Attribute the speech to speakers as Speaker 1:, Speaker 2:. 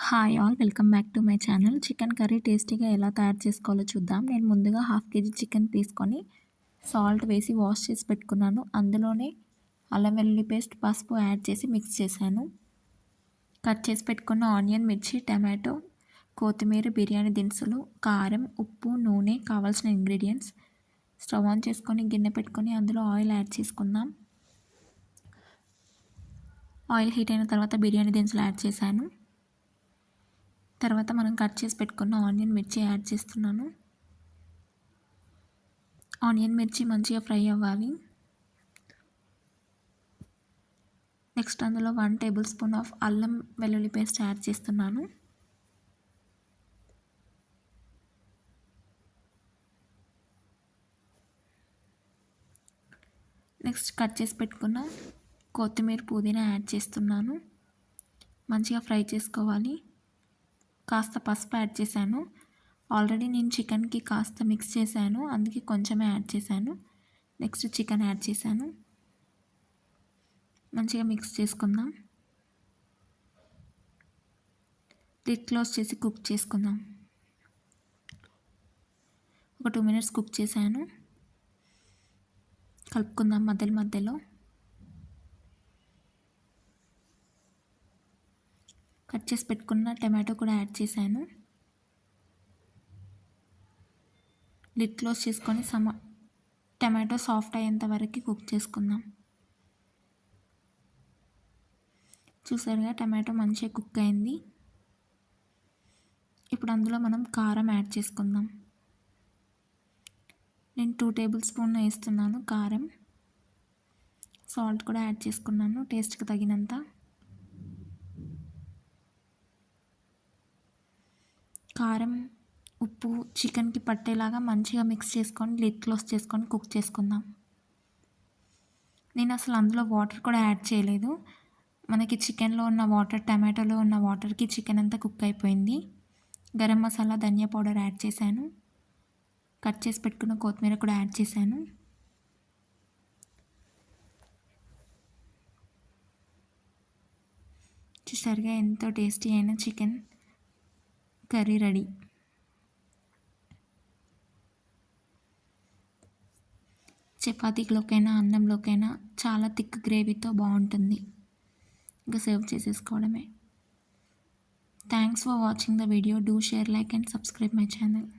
Speaker 1: Hi all welcome back to my channel. Chicken curry టేస్టీగా ఎలా తయారు చేసుకోవాలో చూద్దాం. నేను ముందుగా హాఫ్ కేజీ చికెన్ తీసుకొని సాల్ట్ వేసి వాష్ చేసి పెట్టుకున్నాను. అందులోనే అల్లం వెల్లుల్లి పేస్ట్, పసుపు యాడ్ చేసి మిక్స్ చేశాను. కట్ చేసి పెట్టుకున్న ఆనియన్, మిర్చి, టమాటో, కొత్తిమీర, బిర్యానీ దినుసులు, కారం, ఉప్పు, నూనె, కావాల్సిన ఇంగ్రీడియంట్స్. స్టవ్ ఆన్ చేసుకొని గిన్నె పెట్టుకొని అందులో ఆయిల్ యాడ్ చేసుకుందాం. ఆయిల్ హీట్ అయిన తర్వాత బిర్యానీ దినుసులు యాడ్ చేశాను. తర్వాత మనం కట్ చేసి పెట్టుకున్న ఆనియన్, మిర్చి యాడ్ చేస్తున్నాను. ఆనియన్, మిర్చి మంచిగా ఫ్రై అవ్వాలి. నెక్స్ట్ అందులో 1 టేబుల్ స్పూన్ ఆఫ్ అల్లం వెల్లుల్లి పేస్ట్ యాడ్ చేస్తున్నాను. నెక్స్ట్ కట్ చేసి పెట్టుకున్న కొత్తిమీర, పుదీనా యాడ్ చేస్తున్నాను. మంచిగా ఫ్రై చేసుకోవాలి. కాస్త పసుపు యాడ్ చేశాను. ఆల్రెడీ నేను చికెన్కి కాస్త మిక్స్ చేశాను, అందుకే కొంచెమే యాడ్ చేశాను. నెక్స్ట్ చికెన్ యాడ్ చేశాను. మంచిగా మిక్స్ చేసుకుందాం. లిడ్ క్లోజ్ చేసి కుక్ చేసుకుందాం. ఒక 2 మినిట్స్ కుక్ చేశాను. కలుపుకుందాం మధ్యలో. కట్ చేసి పెట్టుకున్న టమాటో కూడా యాడ్ చేశాను. లిడ్ క్లోజ్ చేసుకొని టమాటో సాఫ్ట్ అయ్యేంత వరకు కుక్ చేసుకుందాం. చూసారుగా టమాటో మంచిగా కుక్ అయింది. ఇప్పుడు అందులో మనం కారం యాడ్ చేసుకుందాం. నేను 2 టేబుల్ స్పూన్ వేస్తున్నాను కారం. సాల్ట్ కూడా యాడ్ చేసుకున్నాను టేస్ట్కి తగినంత. కారం, ఉప్పు చికెన్కి పట్టేలాగా మంచిగా మిక్స్ చేసుకొని లిడ్ క్లోజ్ చేసుకొని కుక్ చేసుకుందాం. నేను అసలు అందులో వాటర్ కూడా యాడ్ చేయలేదు. మనకి చికెన్లో ఉన్న వాటర్, టమాటోలో ఉన్న వాటర్కి చికెన్ అంతా కుక్ అయిపోయింది. గరం మసాలా, ధనియా పౌడర్ యాడ్ చేశాను. కట్ చేసి పెట్టుకున్న కొత్తిమీర కూడా యాడ్ చేశాను. చూసారుగా ఎంతో టేస్టీ అయిన చికెన్ కర్రీ రెడీ. చపాతీలోకైనా అన్నంలోకైనా చాలా థిక్ గ్రేవీతో బాగుంటుంది. ఇంకా సర్వ్ చేసేసుకోవడమే. Thanks for watching the video. Do share, like and subscribe my channel.